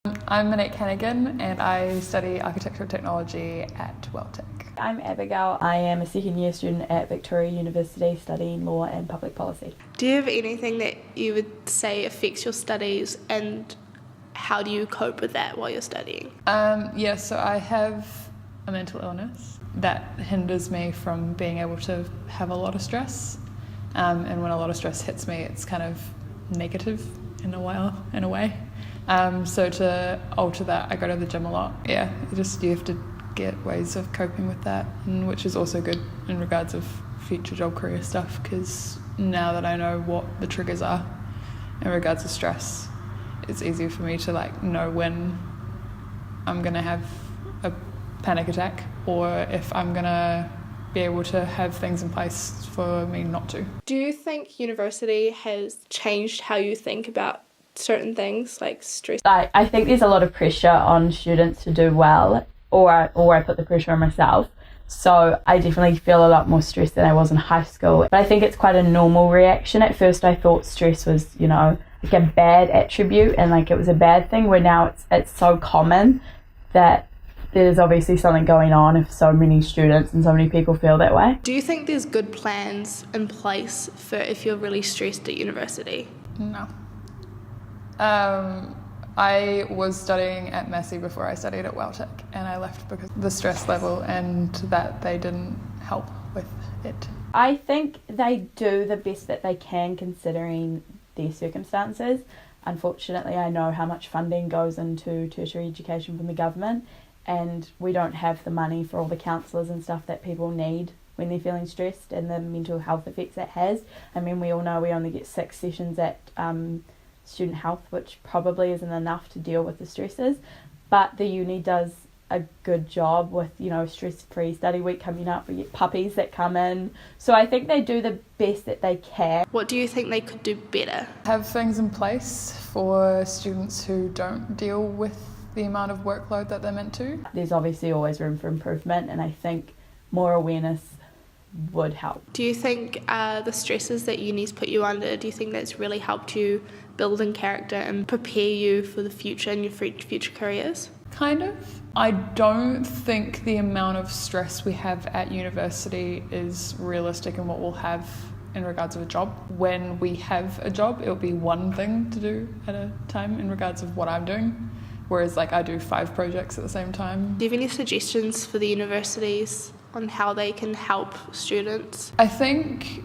I'm Monique Hannigan and I study architectural technology at Welltech. I'm Abigail. I am a second year student at Victoria University studying law and public policy. Do you have anything that you would say affects your studies, and how do you cope with that while you're studying? So I have a mental illness that hinders me from being able to have a lot of stress. And when a lot of stress hits me, it's kind of negative in a way. So to alter that, I go to the gym a lot. Yeah, you have to get ways of coping with that, and which is also good in regards of future job career stuff, because now that I know what the triggers are in regards to stress, it's easier for me to know when I'm going to have a panic attack, or if I'm going to be able to have things in place for me not to. Do you think university has changed how you think about certain things like stress? I think there's a lot of pressure on students to do well, or I put the pressure on myself. So I definitely feel a lot more stressed than I was in high school. But I think it's quite a normal reaction. At first I thought stress was, like a bad attribute and it was a bad thing, where now it's so common that there's obviously something going on if so many students and so many people feel that way. Do you think there's good plans in place for if you're really stressed at university? No. I was studying at Massey before I studied at Welltech, and I left because of the stress level and that they didn't help with it. I think they do the best that they can considering their circumstances. Unfortunately, I know how much funding goes into tertiary education from the government, and we don't have the money for all the counsellors and stuff that people need when they're feeling stressed, and the mental health effects that has. I mean, we all know we only get 6 sessions at student health, which probably isn't enough to deal with the stresses, but the uni does a good job with stress-free study week coming up. We get puppies that come in, so I think they do the best that they can. What do you think they could do better? Have things in place for students who don't deal with the amount of workload that they're meant to. There's obviously always room for improvement, and I think more awareness would help. Do you think the stresses that uni's put you under, do you think that's really helped you build in character and prepare you for the future and your future careers? Kind of. I don't think the amount of stress we have at university is realistic in what we'll have in regards of a job. When we have a job, it'll be one thing to do at a time in regards of what I'm doing, whereas I do 5 projects at the same time. Do you have any suggestions for the universities on how they can help students? I think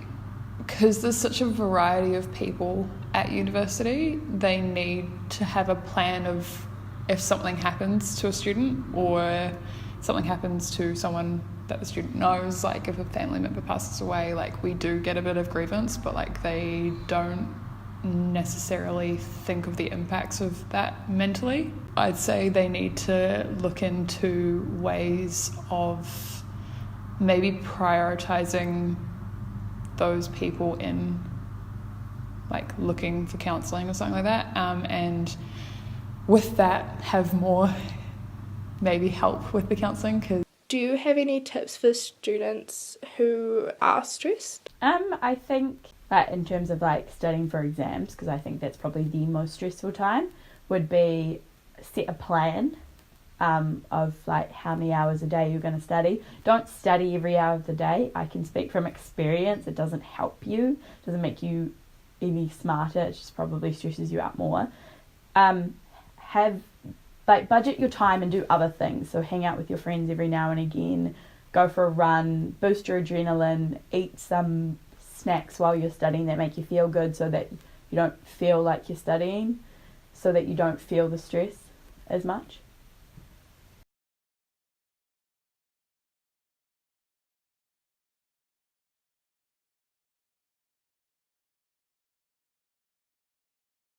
because there's such a variety of people at university, they need to have a plan of if something happens to a student or something happens to someone that the student knows, if a family member passes away, we do get a bit of grievance, but they don't necessarily think of the impacts of that mentally. I'd say they need to look into ways of maybe prioritising those people in looking for counselling or something like that, and with that have more maybe help with the counselling. Do you have any tips for students who are stressed? I think that in terms of studying for exams, because I think that's probably the most stressful time, would be set a plan of how many hours a day you're going to study. Don't study every hour of the day. I can speak from experience. It doesn't help you. It doesn't make you any smarter. It just probably stresses you out more. Have budget your time and do other things. So hang out with your friends every now and again, go for a run, boost your adrenaline, eat some snacks while you're studying that make you feel good so that you don't feel like you're studying, so that you don't feel the stress as much.